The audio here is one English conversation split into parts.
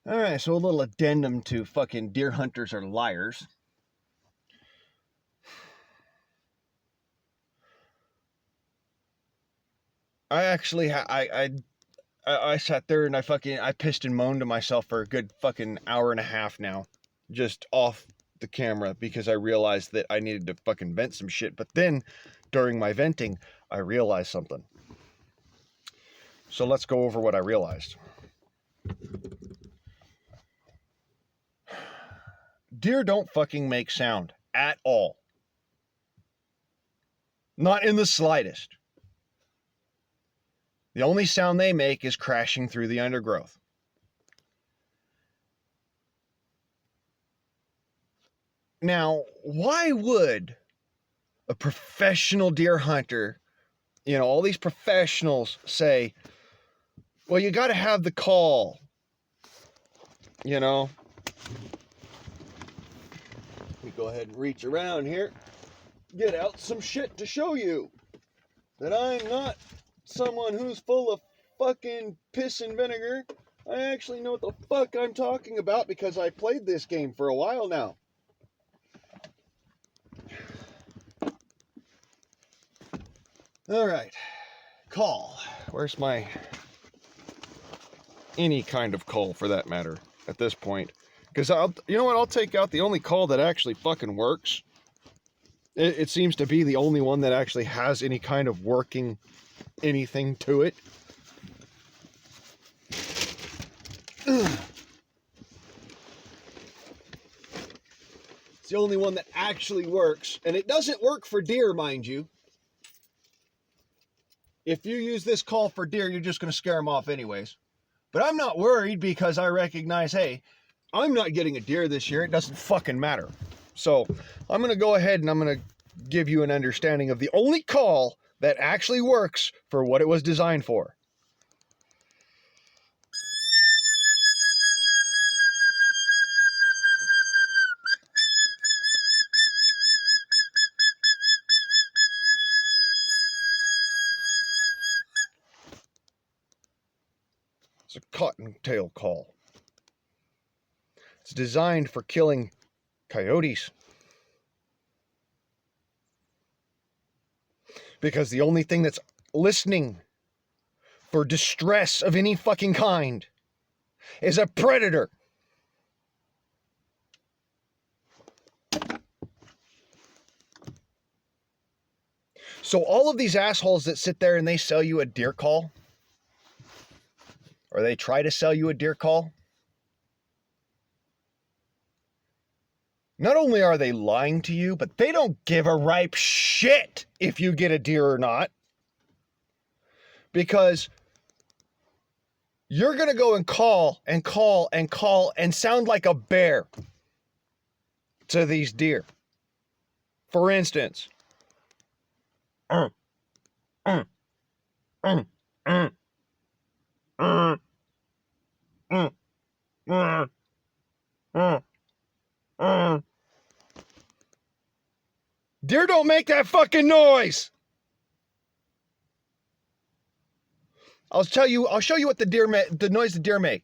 All right, so a little addendum to fucking deer hunters are liars. I actually, I sat there and I pissed and moaned to myself for a good fucking hour and a half now, just off the camera, because I realized that I needed to fucking vent some shit. But then, during my venting, I realized something. So let's go over what I realized. Deer don't fucking make sound at all. Not in the slightest. The only sound they make is crashing through the undergrowth. Now, why would a professional deer hunter, all these professionals say, well, you got to have the call, Let me go ahead and reach around here, get out some shit to show you that I'm not someone who's full of fucking piss and vinegar. I actually know what the fuck I'm talking about because I played this game for a while now. All right, call. Where's my any kind of call for that matter at this point? Because I'll take out the only call that actually fucking works. It seems to be the only one that actually has any kind of working anything to it. It's the only one that actually works, and it doesn't work for deer, mind you. If you use this call for deer, you're just going to scare them off anyways. But I'm not worried because I recognize, hey, I'm not getting a deer this year. It doesn't fucking matter. So I'm going to go ahead and I'm going to give you an understanding of the only call that actually works for what it was designed for. It's a cottontail call. It's designed for killing coyotes. Because the only thing that's listening for distress of any fucking kind is a predator. So all of these assholes that sit there and they sell you a deer call, or they try to sell you a deer call, not only are they lying to you, but they don't give a ripe shit if you get a deer or not. Because you're going to go and call and call and call and sound like a bear to these deer. For instance, deer don't make that fucking noise. I'll show you what the noise the deer make.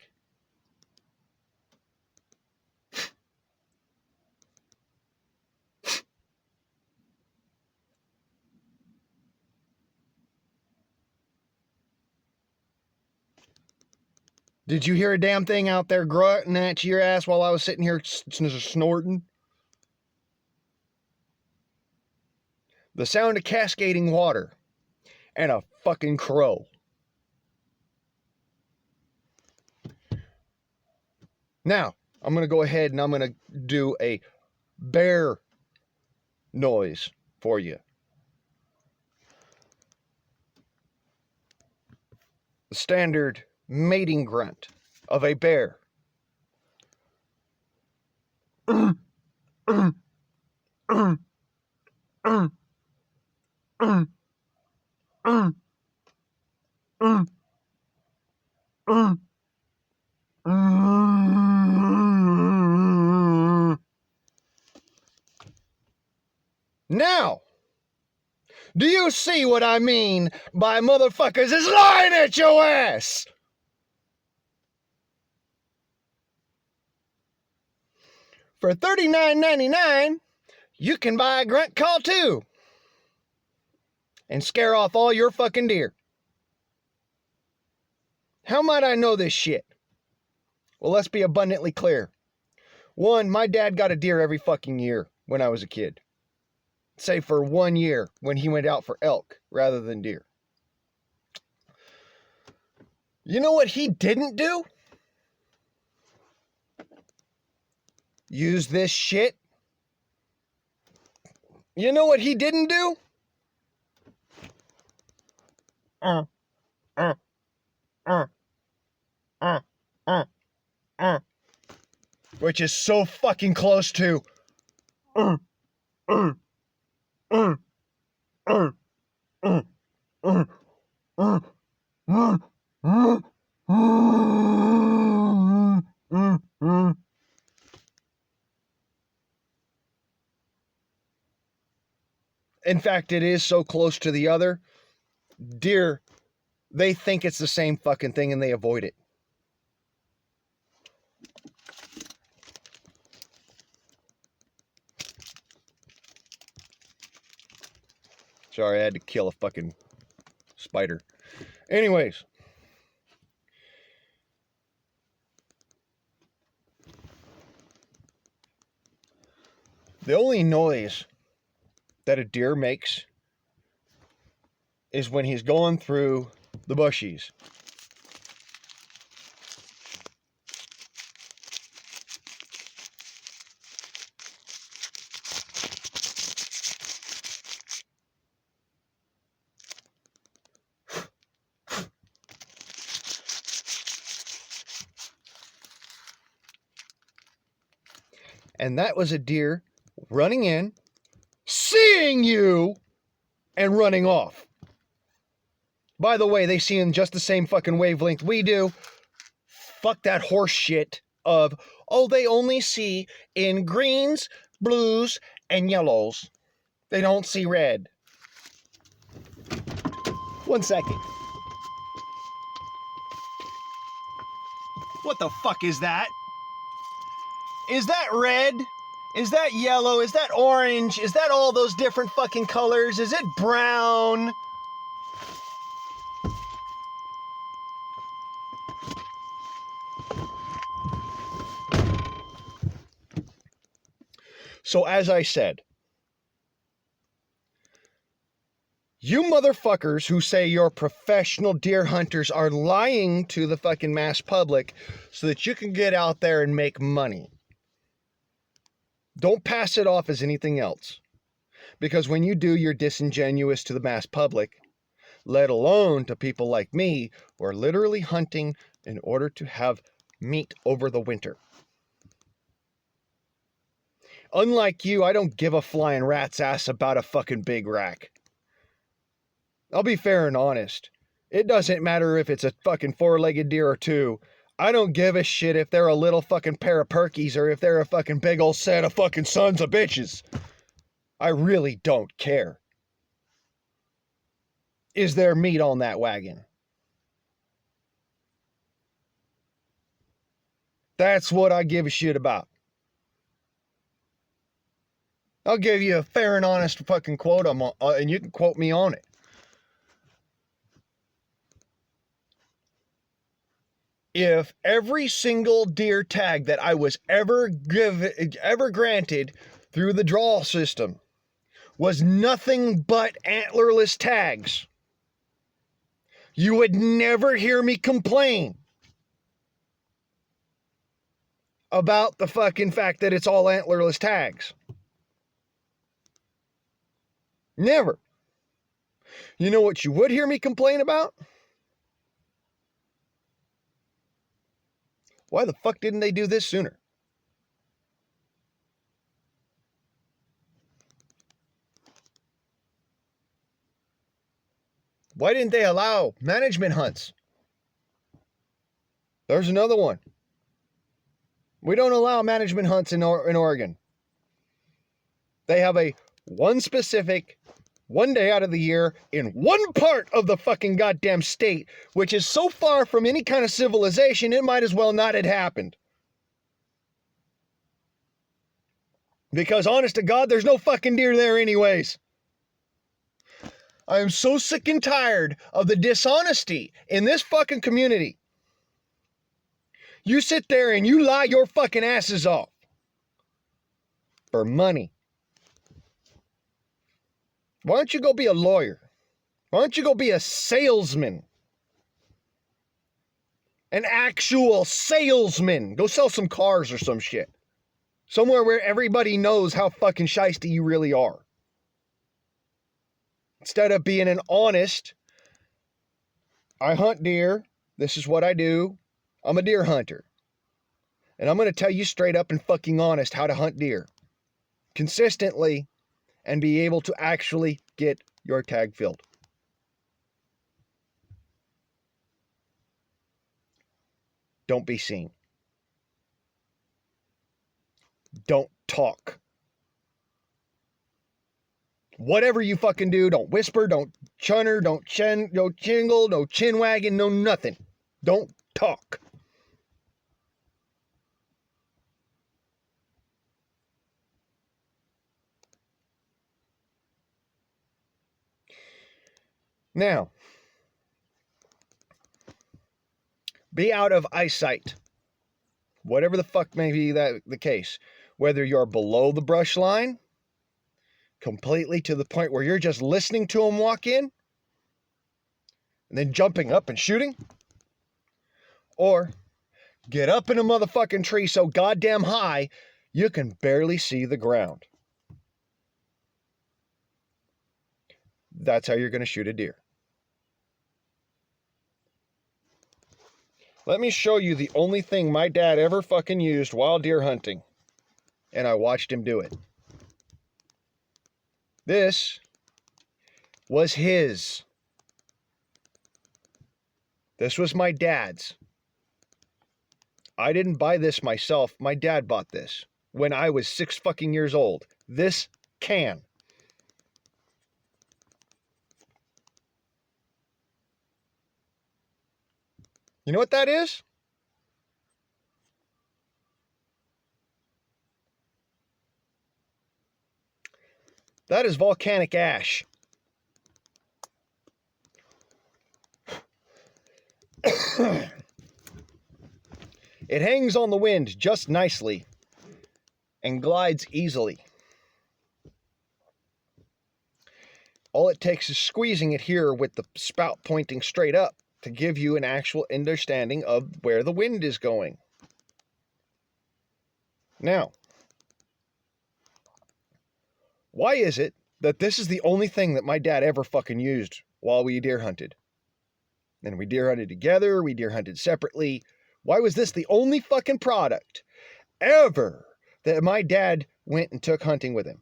Did you hear a damn thing out there grunting at your ass while I was sitting here snorting? The sound of cascading water and a fucking crow. Now, I'm going to go ahead and I'm going to do a bear noise for you. The standard mating grunt of a bear. Now, do you see what I mean by motherfuckers is lying at your ass? For $39.99, you can buy a grunt call too and scare off all your fucking deer. How might I know this shit? Well, let's be abundantly clear. One, my dad got a deer every fucking year when I was a kid. Say for 1 year when he went out for elk rather than deer. You know what he didn't do? Use this shit. You know what he didn't do? Which is so fucking close to In fact, it is so close to the other. Deer, they think it's the same fucking thing and they avoid it. Sorry, I had to kill a fucking spider. Anyways. The only noise that a deer makes is when he's going through the bushies. And that was a deer running in, seeing you, and running off. By the way, they see in just the same fucking wavelength we do. Fuck that horse shit of, oh, they only see in greens, blues, and yellows. They don't see red. 1 second. What the fuck is that? Is that red? Is that yellow? Is that orange? Is that all those different fucking colors? Is it brown? So as I said, you motherfuckers who say you're professional deer hunters are lying to the fucking mass public so that you can get out there and make money. Don't pass it off as anything else. Because when you do, you're disingenuous to the mass public, let alone to people like me who are literally hunting in order to have meat over the winter. Unlike you, I don't give a flying rat's ass about a fucking big rack. I'll be fair and honest. It doesn't matter if it's a fucking four-legged deer or two. I don't give a shit if they're a little fucking pair of perkies or if they're a fucking big old set of fucking sons of bitches. I really don't care. Is there meat on that wagon? That's what I give a shit about. I'll give you a fair and honest fucking quote, and you can quote me on it. If every single deer tag that I was ever granted through the draw system was nothing but antlerless tags, you would never hear me complain about the fucking fact that it's all antlerless tags. Never. You know what you would hear me complain about? Why the fuck didn't they do this sooner? Why didn't they allow management hunts? There's another one. We don't allow management hunts in Oregon. They have a one specific, 1 day out of the year in one part of the fucking goddamn state, which is so far from any kind of civilization, it might as well not have happened. Because honest to God, there's no fucking deer there anyways. I am so sick and tired of the dishonesty in this fucking community. You sit there and you lie your fucking asses off for money. Why don't you go be a lawyer? Why don't you go be a salesman? An actual salesman. Go sell some cars or some shit. Somewhere where everybody knows how fucking shiesty you really are. Instead of being an honest, I hunt deer. This is what I do. I'm a deer hunter. And I'm going to tell you straight up and fucking honest how to hunt deer. Consistently and be able to actually get your tag filled. Don't be seen. Don't talk. Whatever you fucking do, don't whisper, don't chunner, don't jingle, no chin wagging, no nothing. Don't talk. Now, be out of eyesight. Whatever the fuck may be the case. Whether you're below the brush line, completely to the point where you're just listening to them walk in, and then jumping up and shooting, or get up in a motherfucking tree so goddamn high you can barely see the ground. That's how you're going to shoot a deer. Let me show you the only thing my dad ever fucking used while deer hunting. And I watched him do it. This was his. This was my dad's. I didn't buy this myself. My dad bought this when I was 6 fucking years old. This can. You know what that is? That is volcanic ash. It hangs on the wind just nicely and glides easily. All it takes is squeezing it here with the spout pointing straight up to give you an actual understanding of where the wind is going. Now, why is it that this is the only thing that my dad ever fucking used while we deer hunted? And we deer hunted together, we deer hunted separately. Why was this the only fucking product ever that my dad went and took hunting with him?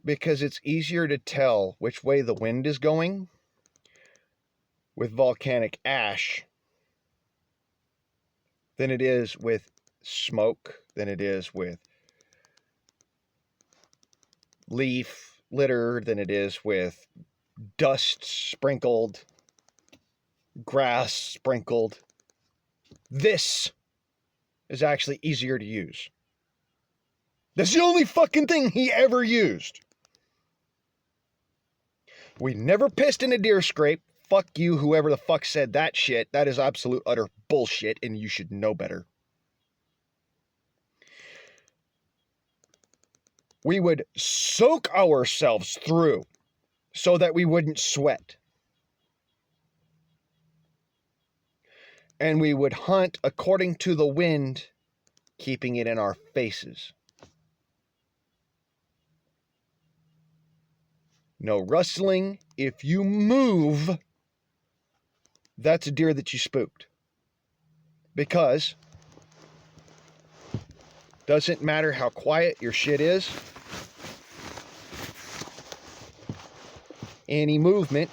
Because it's easier to tell which way the wind is going with volcanic ash than it is with smoke, than it is with leaf litter, than it is with dust sprinkled, grass sprinkled. This is actually easier to use. That's the only fucking thing he ever used. We never pissed in a deer scrape. Fuck you, whoever the fuck said that shit. That is absolute utter bullshit, and you should know better. We would soak ourselves through so that we wouldn't sweat. And we would hunt according to the wind, keeping it in our faces. No rustling. If you move, that's a deer that you spooked. Because doesn't matter how quiet your shit is, any movement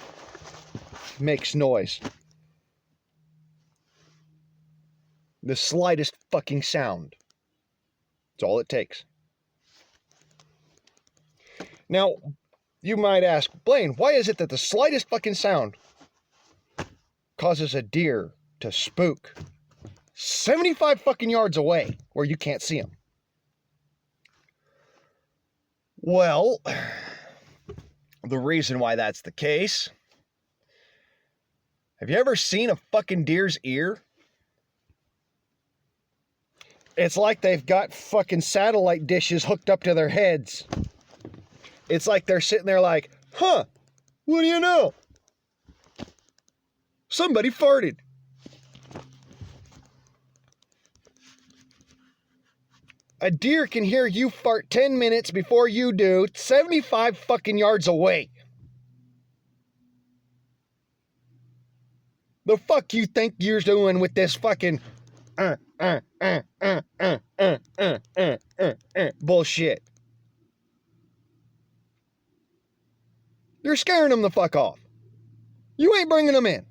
makes noise. The slightest fucking sound. That's all it takes. Now, you might ask, Blaine, why is it that the slightest fucking sound causes a deer to spook 75 fucking yards away? where you can't see them. Well, the reason why that's the case, have you ever seen a fucking deer's ear? It's like they've got fucking satellite dishes hooked up to their heads. It's like they're sitting there like, huh, what do you know? Somebody farted. A deer can hear you fart 10 minutes before you do, 75 fucking yards away. The fuck you think you're doing with this fucking bullshit? You're scaring them the fuck off. You ain't bringing them in.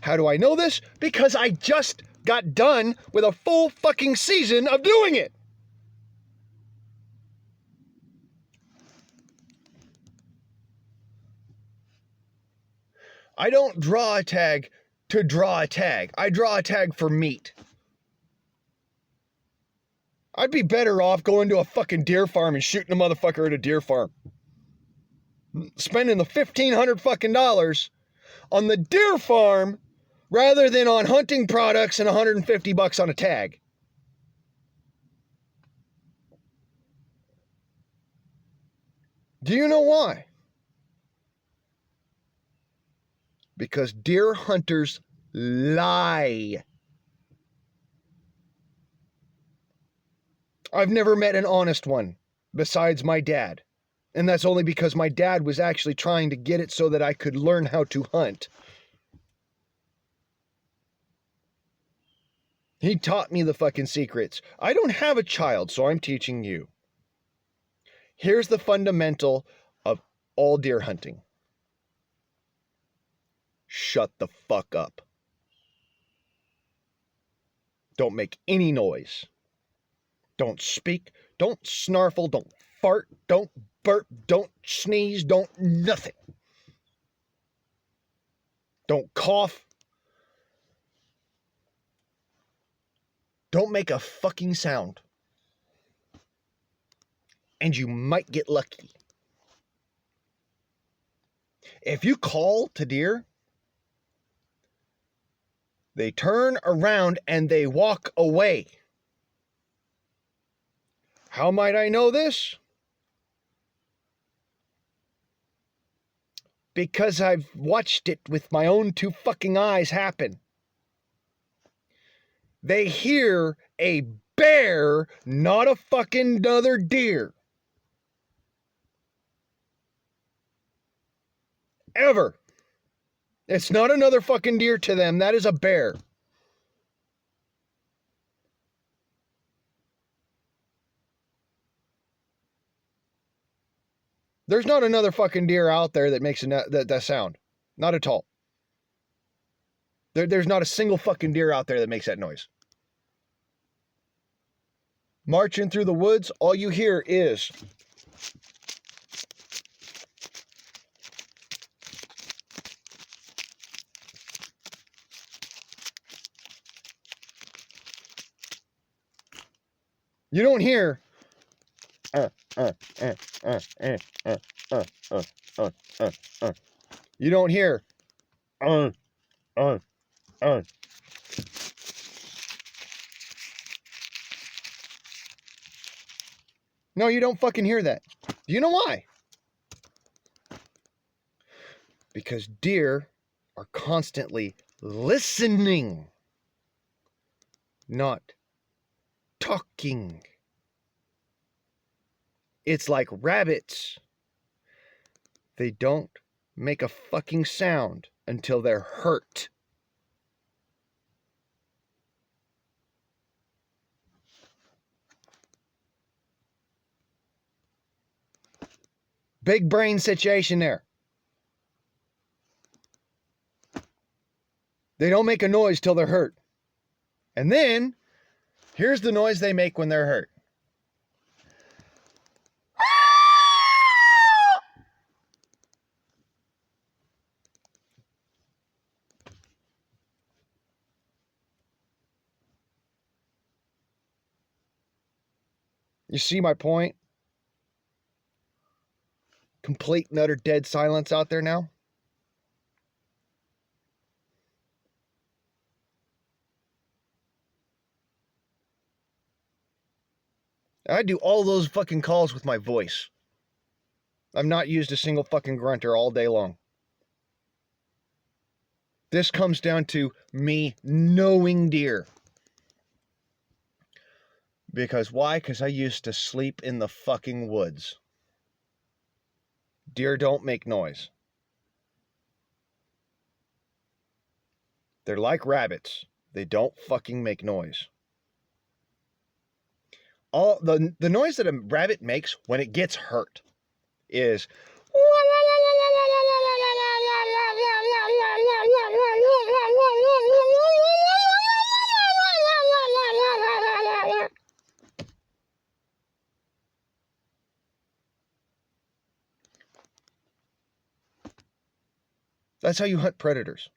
How do I know this? Because I just got done with a full fucking season of doing it. I don't draw a tag to draw a tag. I draw a tag for meat. I'd be better off going to a fucking deer farm and shooting a motherfucker at a deer farm. Spending the $1,500 fucking dollars on the deer farm rather than on hunting products and $150 on a tag. Do you know why? Because deer hunters lie. I've never met an honest one besides my dad. And that's only because my dad was actually trying to get it so that I could learn how to hunt. He taught me the fucking secrets. I don't have a child, so I'm teaching you. Here's the fundamental of all deer hunting. Shut the fuck up. Don't make any noise. Don't speak. Don't snarfle. Don't fart. Don't burp. Don't sneeze. Don't nothing. Don't cough. Don't make a fucking sound. And you might get lucky. If you call to deer, they turn around and they walk away. How might I know this? Because I've watched it with my own two fucking eyes happen. They hear a bear, not a fucking other deer. Ever. It's not another fucking deer to them. That is a bear. There's not another fucking deer out there that makes that sound. Not at all. There's not a single fucking deer out there that makes that noise. Marching through the woods, all you hear is... You don't hear... You don't hear... No, you don't fucking hear that. Do you know why? Because deer are constantly listening, not talking. It's like rabbits. They don't make a fucking sound until they're hurt. Big brain situation there. They don't make a noise till they're hurt. And then, here's the noise they make when they're hurt. You see my point? Complete and utter dead silence out there now. I do all those fucking calls with my voice. I've not used a single fucking grunter all day long. This comes down to me knowing deer. Because why? Because I used to sleep in the fucking woods. Deer don't make noise. They're like rabbits. They don't fucking make noise. All the noise that a rabbit makes when it gets hurt is that's how you hunt predators.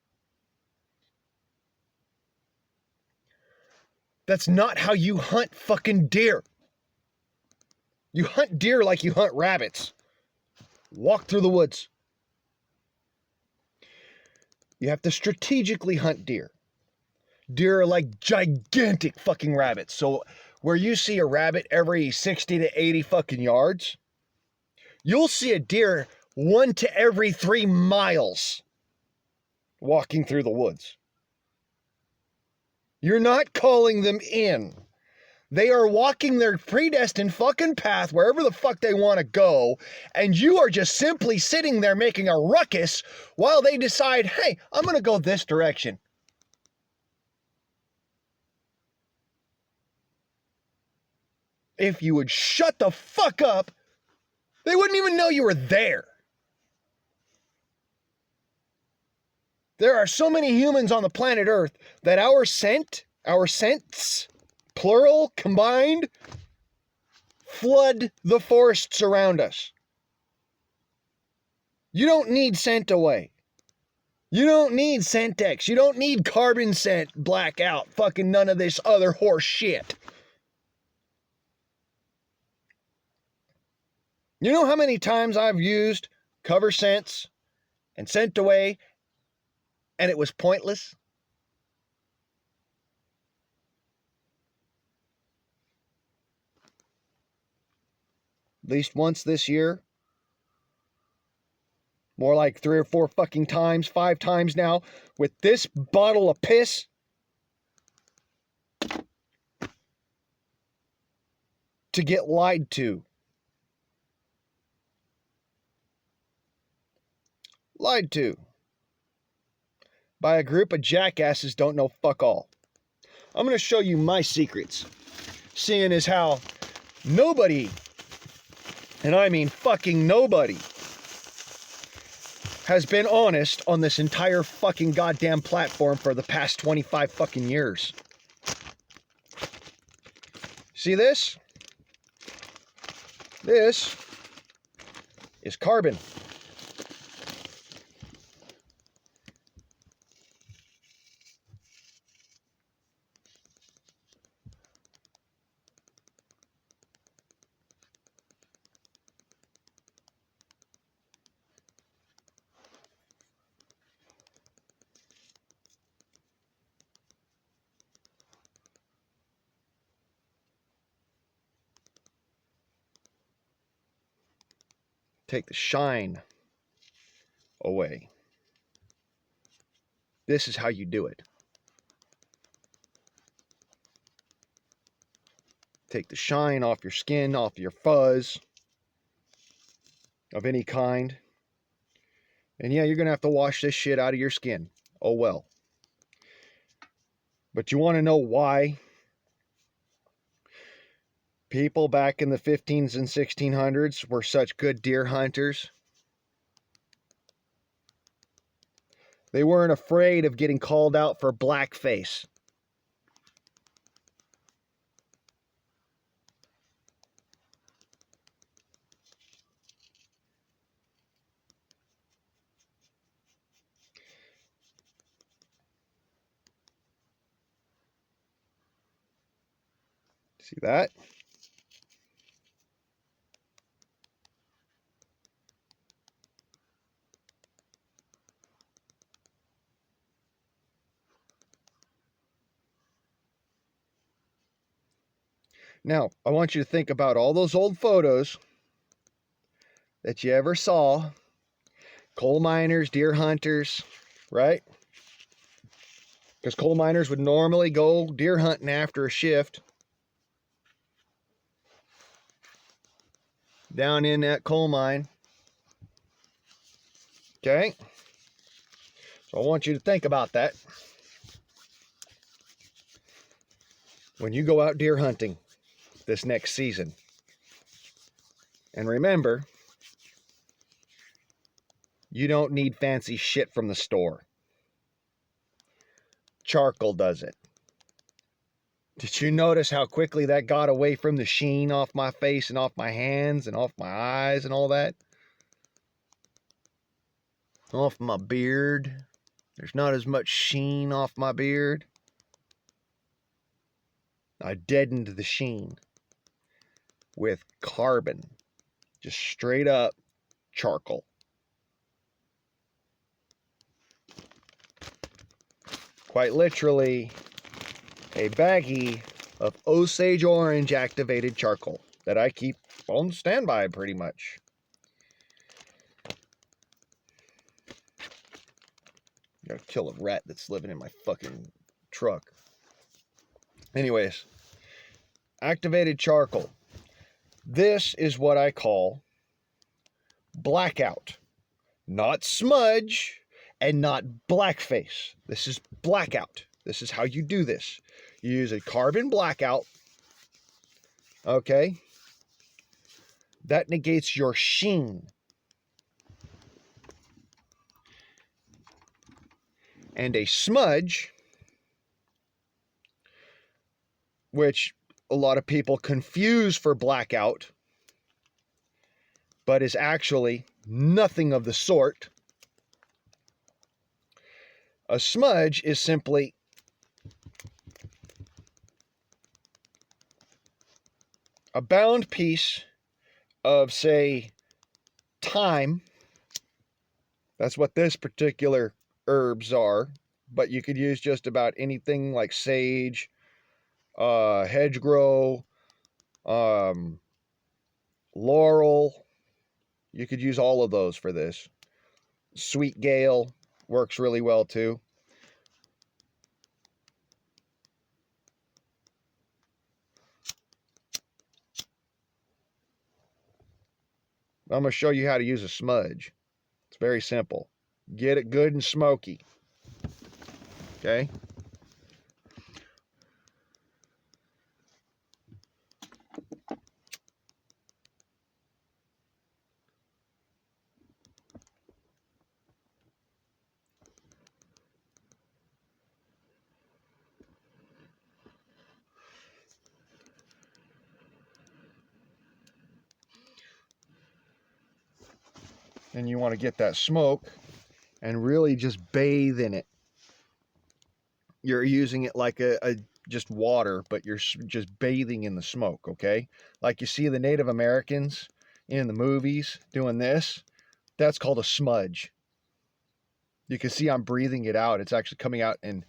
That's not how you hunt fucking deer. You hunt deer like you hunt rabbits. Walk through the woods. You have to strategically hunt deer. Deer are like gigantic fucking rabbits. So where you see a rabbit every 60 to 80 fucking yards, you'll see a deer 1 to every 3 miles walking through the woods. You're not calling them in. They are walking their predestined fucking path wherever the fuck they want to go, and you are just simply sitting there making a ruckus while they decide, hey, I'm going to go this direction. If you would shut the fuck up, they wouldn't even know you were there. There are so many humans on the planet Earth that our scents, plural, combined, flood the forests around us. You don't need scent away. You don't need Sentex. You don't need carbon scent blackout. Fucking none of this other horse shit. You know how many times I've used cover scents and scent away and it was pointless? At least once this year. More like 3 or 4 fucking times, 5 times now, with this bottle of piss. To get lied to. Lied to. By a group of jackasses don't know fuck all. I'm going to show you my secrets. Seeing as how nobody, and I mean fucking nobody, has been honest on this entire fucking goddamn platform for the past 25 fucking years. See this? This is carbon. Take the shine away. This is how you do it. Take the shine off your skin, off your fuzz of any kind. And yeah, you're going to have to wash this shit out of your skin. Oh well. But you want to know why people back in the 15s and 1600s were such good deer hunters? They weren't afraid of getting called out for blackface. See that? Now, I want you to think about all those old photos that you ever saw. Coal miners, deer hunters, right? Because coal miners would normally go deer hunting after a shift down in that coal mine. Okay? So I want you to think about that when you go out deer hunting this next season. And remember, you don't need fancy shit from the store. Charcoal does it. Did you notice how quickly that got away from the sheen off my face and off my hands and off my eyes and all that? Off my beard. There's not as much sheen off my beard. I deadened the sheen with carbon. Just straight up charcoal. Quite literally, a baggie of Osage Orange activated charcoal that I keep on standby pretty much. Gotta kill a rat that's living in my fucking truck. Anyways, activated charcoal. This is what I call blackout. Not smudge and not blackface. This is blackout. This is how you do this. You use a carbon blackout. Okay? That negates your sheen. And a smudge, which a lot of people confuse for blackout, but is actually nothing of the sort. A smudge is simply a bound piece of, say, thyme. That's what this particular herbs are, but you could use just about anything like sage, hedgerow, laurel. You could use all of those for this. Sweet gale works really well too. I'm going to show you how to use a smudge. It's very simple. Get it good and smoky. Okay? And you want to get that smoke and really just bathe in it. You're using it like a just water, but you're just bathing in the smoke, okay? Like you see the Native Americans in the movies doing this. That's called a smudge. You can see I'm breathing it out. It's actually coming out and...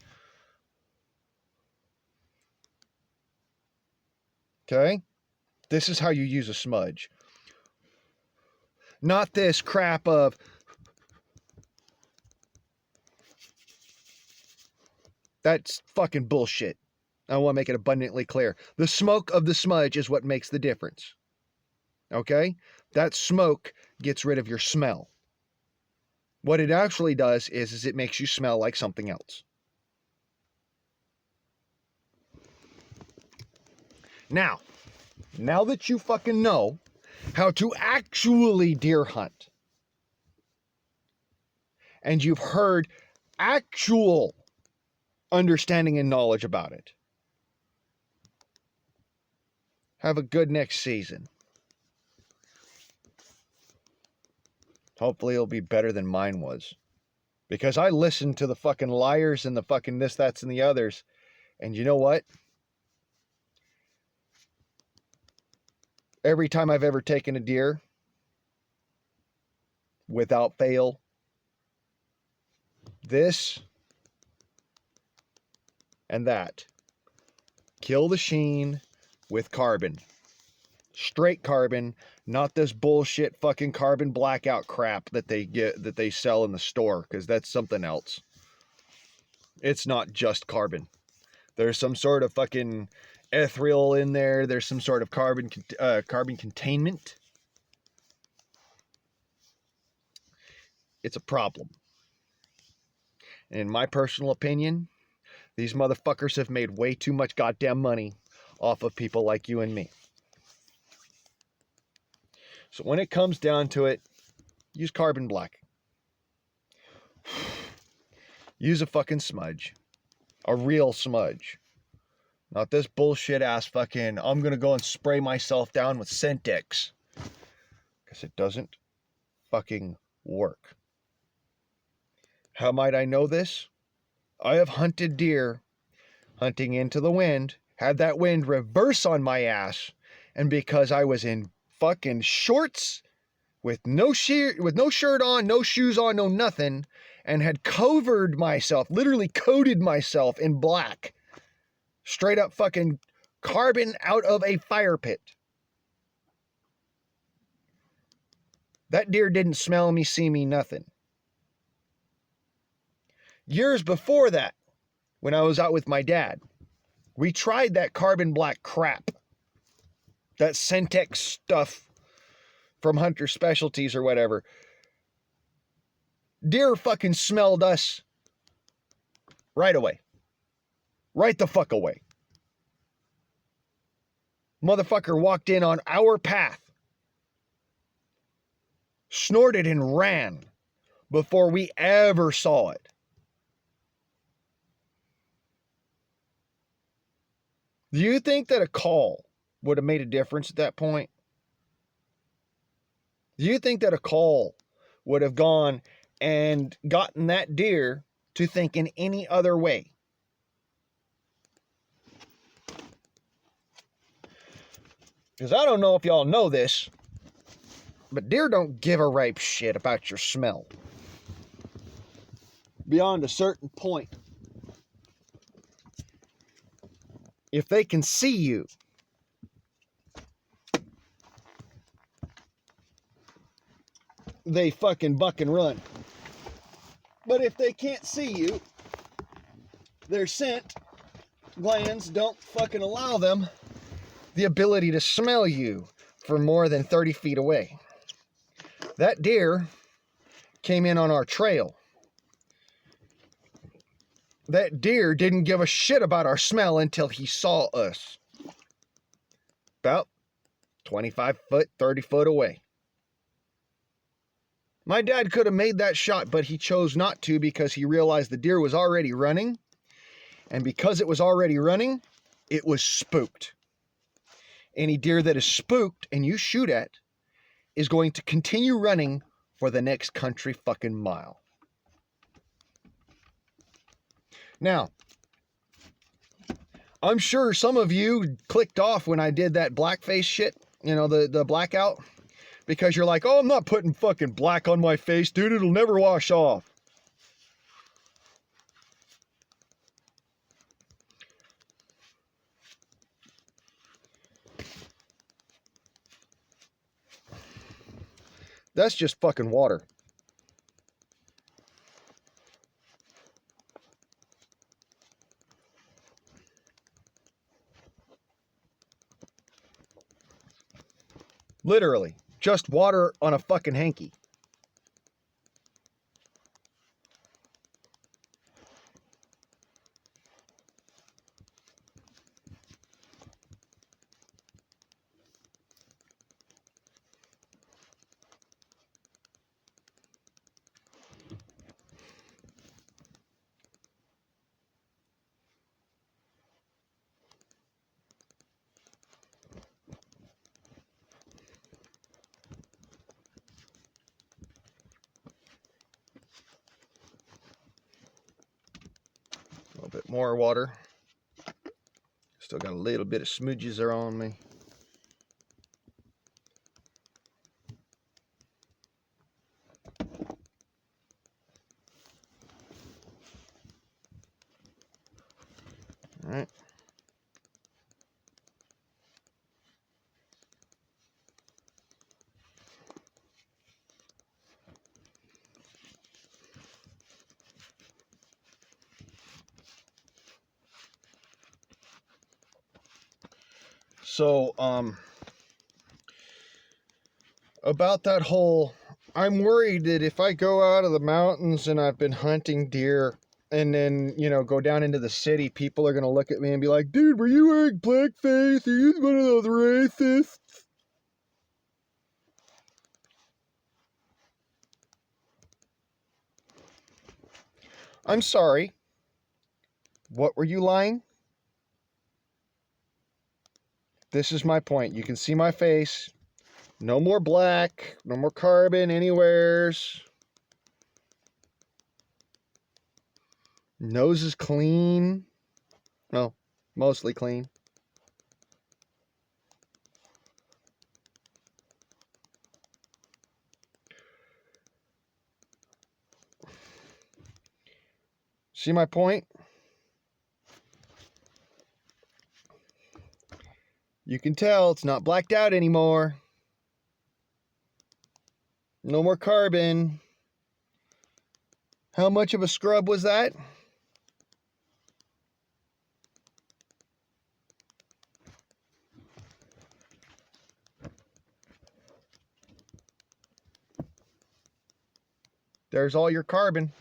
Okay? This is how you use a smudge. Not this crap of... That's fucking bullshit. I want to make it abundantly clear. The smoke of the smudge is what makes the difference. Okay? That smoke gets rid of your smell. What it actually does is it makes you smell like something else. Now that you fucking know how to actually deer hunt, and you've heard actual understanding and knowledge about it, have a good next season. Hopefully it'll be better than mine was. Because I listened to the fucking liars and the fucking this, that's, and the others. And you know what? Every time I've ever taken a deer, without fail, this and that. Kill the sheen, with carbon. Straight carbon, not this bullshit fucking carbon blackout crap that they sell in the store, because that's something else. It's not just carbon. There's some sort of fucking ethereal in there. There's some sort of carbon containment. It's a problem. In my personal opinion, these motherfuckers have made way too much goddamn money off of people like you and me. So when it comes down to it, use carbon black. Use a fucking smudge. A real smudge. Not this bullshit ass fucking, I'm gonna go and spray myself down with Sentex. Because it doesn't fucking work. How might I know this? I have hunted deer, hunting into the wind, had that wind reverse on my ass, and because I was in fucking shorts with no shirt on, no shoes on, no nothing, and had covered myself, literally coated myself in black, straight up fucking carbon out of a fire pit. That deer didn't smell me, see me, nothing. Years before that, when I was out with my dad, we tried that carbon black crap, that Sentex stuff from Hunter Specialties or whatever. Deer fucking smelled us right away. Right the fuck away. Motherfucker walked in on our path, snorted and ran before we ever saw it. Do you think that a call would have made a difference at that point? Do you think that a call would have gone and gotten that deer to think in any other way? Because I don't know if y'all know this, but deer don't give a ripe shit about your smell. Beyond a certain point. If they can see you, they fucking buck and run. But if they can't see you, their scent glands don't fucking allow them the ability to smell you from more than 30 feet away. That deer came in on our trail. That deer didn't give a shit about our smell until he saw us. About 25 foot, 30 foot away. My dad could have made that shot, but he chose not to because he realized the deer was already running. And because it was already running, it was spooked. Any deer that is spooked and you shoot at is going to continue running for the next country fucking mile. Now, I'm sure some of you clicked off when I did that blackface shit, you know, the blackout, because you're like, oh, I'm not putting fucking black on my face, dude, it'll never wash off. That's just fucking water. Literally, just water on a fucking hanky. A little bit more water. Still got a little bit of smudges there on me. All right. So, about that whole, I'm worried that if I go out of the mountains and I've been hunting deer and then, go down into the city, people are going to look at me and be like, dude, were you wearing blackface? Are you one of those racists? I'm sorry. What were you lying? This is my point. You can see my face. No more black. No more carbon anywheres. Nose is clean. Well, mostly clean. See my point? You can tell it's not blacked out anymore. No more carbon. How much of a scrub was that? There's all your carbon.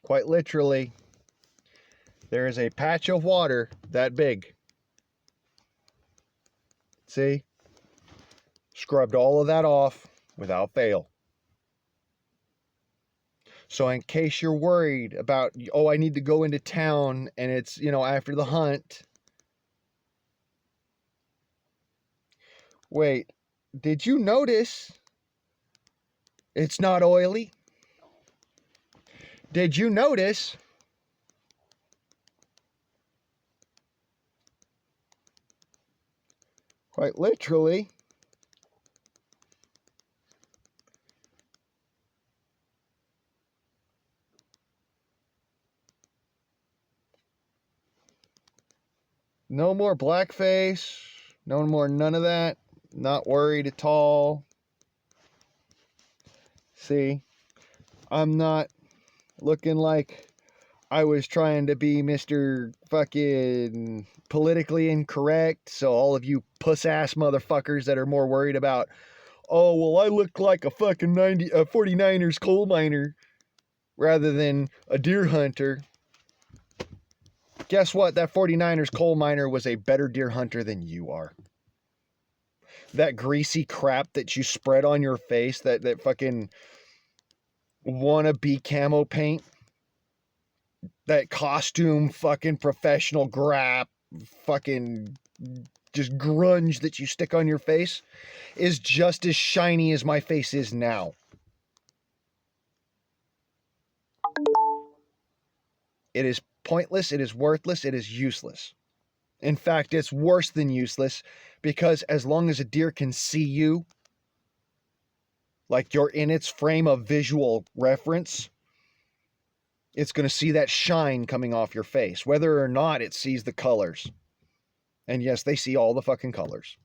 Quite literally, there is a patch of water that big. See? Scrubbed all of that off without fail. So in case you're worried about, oh, I need to go into town and it's, after the hunt. Wait, did you notice it's not oily? Did you notice quite literally no more blackface, no more none of that, not worried at all. See, I'm not looking like I was trying to be Mr. fucking politically incorrect. So all of you puss ass motherfuckers that are more worried about, oh, well, I look like a fucking 49ers coal miner rather than a deer hunter. Guess what? That 49ers coal miner was a better deer hunter than you are. That greasy crap that you spread on your face, that fucking wannabe camo paint, that costume fucking professional grap, fucking just grunge that you stick on your face is just as shiny as my face is now. It is pointless, it is worthless, it is useless. In fact, it's worse than useless because as long as a deer can see you, like you're in its frame of visual reference, it's going to see that shine coming off your face, whether or not it sees the colors. And yes, they see all the fucking colors.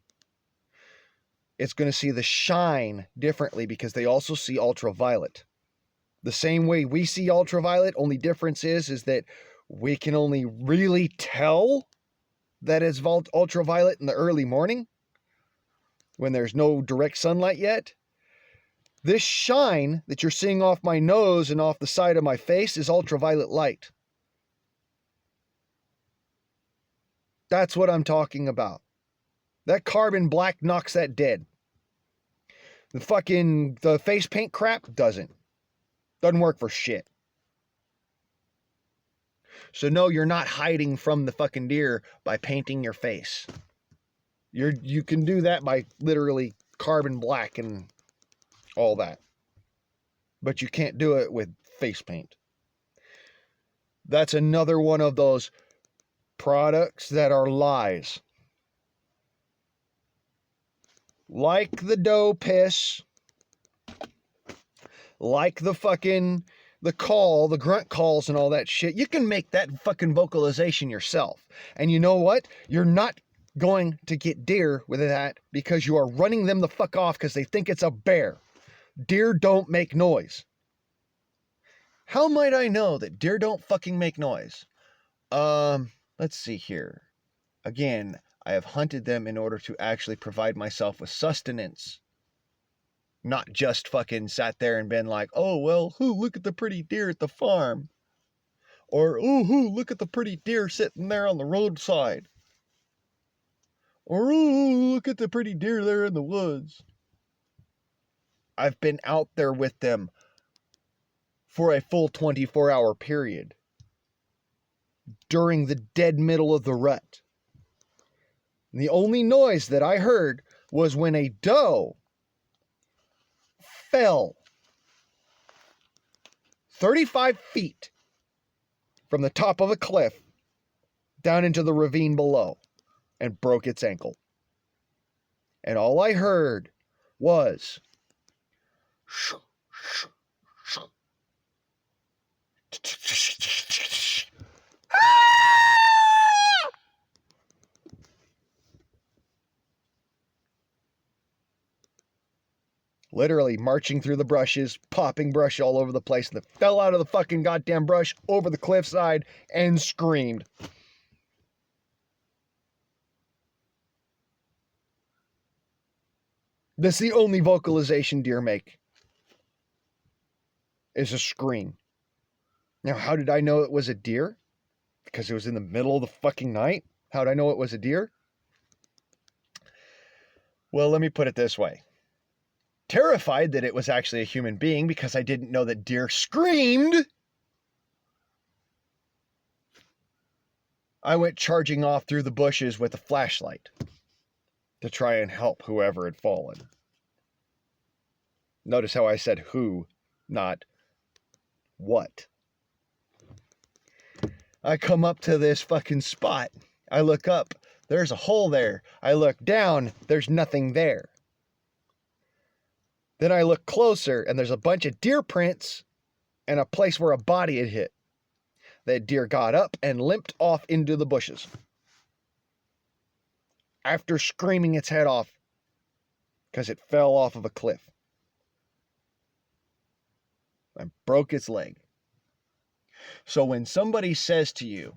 It's going to see the shine differently because they also see ultraviolet. The same way we see ultraviolet, only difference is that we can only really tell that it's ultraviolet in the early morning when there's no direct sunlight yet. This shine that you're seeing off my nose and off the side of my face is ultraviolet light. That's what I'm talking about. That carbon black knocks that dead. The face paint crap doesn't work for shit. So no, you're not hiding from the fucking deer by painting your face. You can do that by literally carbon black and all that. But you can't do it with face paint. That's another one of those products that are lies. Like the doe piss, like the grunt calls and all that shit. You can make that fucking vocalization yourself. And you know what? You're not going to get deer with that because you are running them the fuck off because they think it's a bear. Deer don't make noise. How might I know that deer don't fucking make noise? Let's see here. Again, I have hunted them in order to actually provide myself with sustenance. Not just fucking sat there and been like, oh, well, look at the pretty deer at the farm. Or, oh, look at the pretty deer sitting there on the roadside. Or, oh, look at the pretty deer there in the woods. I've been out there with them for a full 24-hour period during the dead middle of the rut. And the only noise that I heard was when a doe fell 35 feet from the top of a cliff down into the ravine below and broke its ankle. And all I heard was literally marching through the brushes, popping brush all over the place, and it fell out of the fucking goddamn brush over the cliffside and screamed. That's the only vocalization deer make, is a scream. Now, how did I know it was a deer? Because it was in the middle of the fucking night? How did I know it was a deer? Well, let me put it this way. Terrified that it was actually a human being because I didn't know that deer screamed, I went charging off through the bushes with a flashlight to try and help whoever had fallen. Notice how I said who, not what. I come up to this fucking spot. I look up. There's a hole there. I look down. There's nothing there. Then I look closer, and there's a bunch of deer prints and a place where a body had hit. That deer got up and limped off into the bushes after screaming its head off because it fell off of a cliff and broke its leg. So when somebody says to you,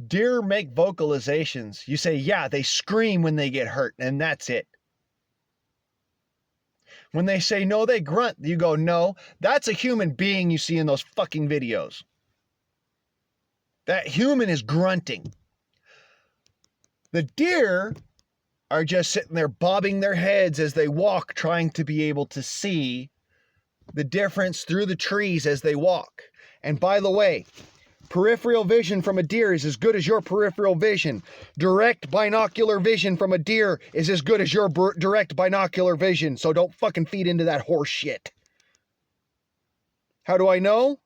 deer make vocalizations, you say, yeah, they scream when they get hurt, and that's it. When they say, no, they grunt, you go, no, that's a human being you see in those fucking videos. That human is grunting. The deer are just sitting there bobbing their heads as they walk, trying to be able to see the difference through the trees as they walk. And by the way, peripheral vision from a deer is as good as your peripheral vision. Direct binocular vision from a deer is as good as your direct binocular vision. So don't fucking feed into that horse shit. How do I know?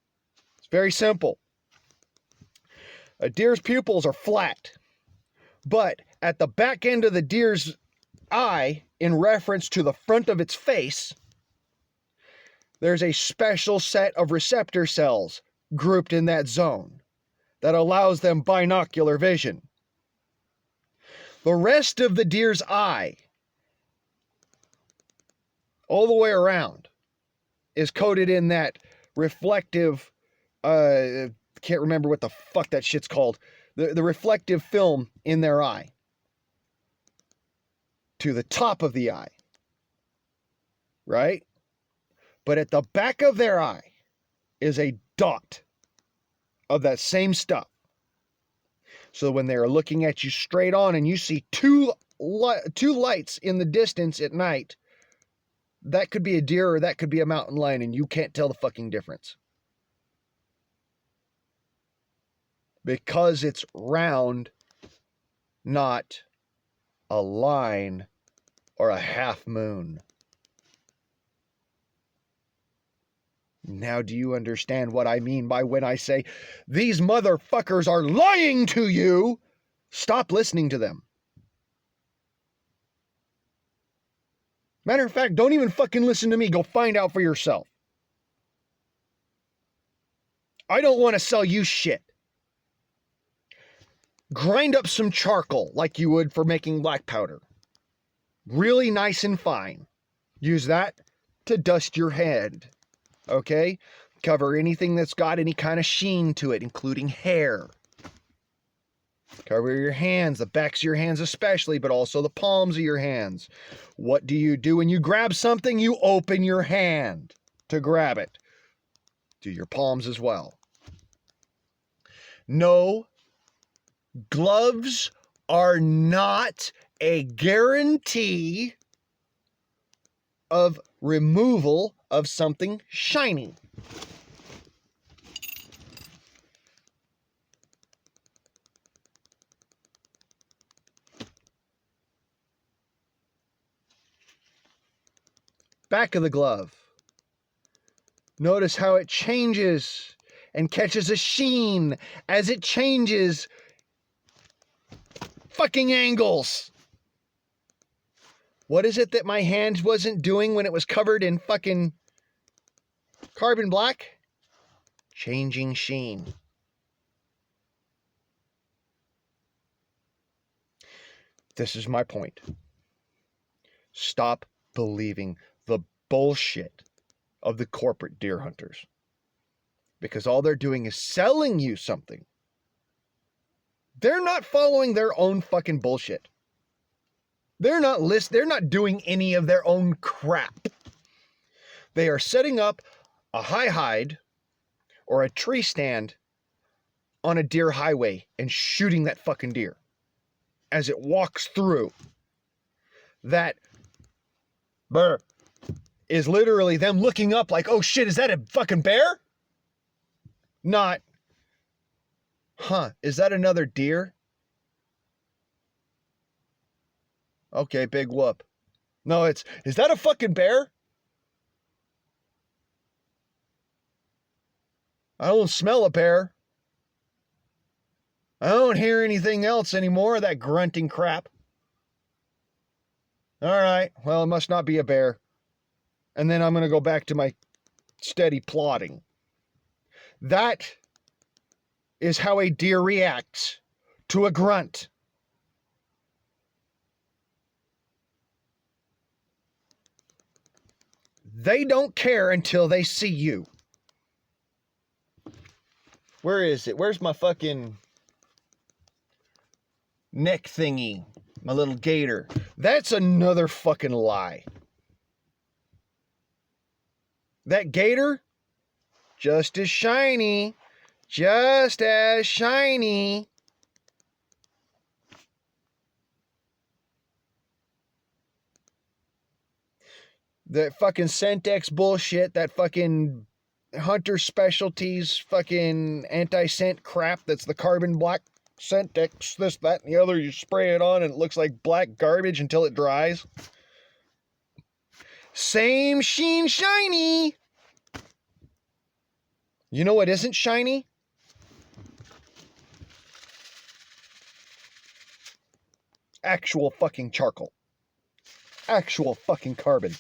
It's very simple. A deer's pupils are flat, but at the back end of the deer's eye, in reference to the front of its face, there's a special set of receptor cells grouped in that zone that allows them binocular vision. The rest of the deer's eye, all the way around, is coated in that reflective, can't remember what the fuck that shit's called, the reflective film in their eye to the top of the eye, right? But at the back of their eye is a dot of that same stuff. So when they're looking at you straight on and you see two lights in the distance at night, that could be a deer or that could be a mountain lion, and you can't tell the fucking difference. Because it's round, not a line or a half moon. Now do you understand what I mean by when I say, these motherfuckers are lying to you? Stop listening to them. Matter of fact, don't even fucking listen to me. Go find out for yourself. I don't want to sell you shit. Grind up some charcoal like you would for making black powder. Really nice and fine. Use that to dust your head. Okay? Cover anything that's got any kind of sheen to it, including hair. Cover your hands, the backs of your hands especially, but also the palms of your hands. What do you do when you grab something? You open your hand to grab it. Do your palms as well. No, gloves are not a guarantee of removal of something shiny. Back of the glove. Notice how it changes and catches a sheen as it changes fucking angles. What is it that my hand wasn't doing when it was covered in fucking carbon black? Changing sheen. This is my point. Stop believing the bullshit of the corporate deer hunters, because all they're doing is selling you something. They're not following their own fucking bullshit. They're not doing any of their own crap. They are setting up a high hide or a tree stand on a deer highway and shooting that fucking deer as it walks through. That burr is literally them looking up like, oh shit, is that a fucking bear? Not, is that another deer? Okay, big whoop. No, is that a fucking bear? I don't smell a bear. I don't hear anything else anymore, that grunting crap. All right, well, it must not be a bear. And then I'm going to go back to my steady plodding. That is how a deer reacts to a grunt. They don't care until they see you. Where is it? Where's my fucking neck thingy? My little gator. That's another fucking lie. That gator, just as shiny. Just as shiny. That fucking Sentex bullshit, that fucking Hunter Specialties fucking anti-scent crap that's the carbon black Sentex, this, that, and the other. You spray it on and it looks like black garbage until it dries. Same sheen shiny. You know what isn't shiny? Actual fucking charcoal. Actual fucking carbon.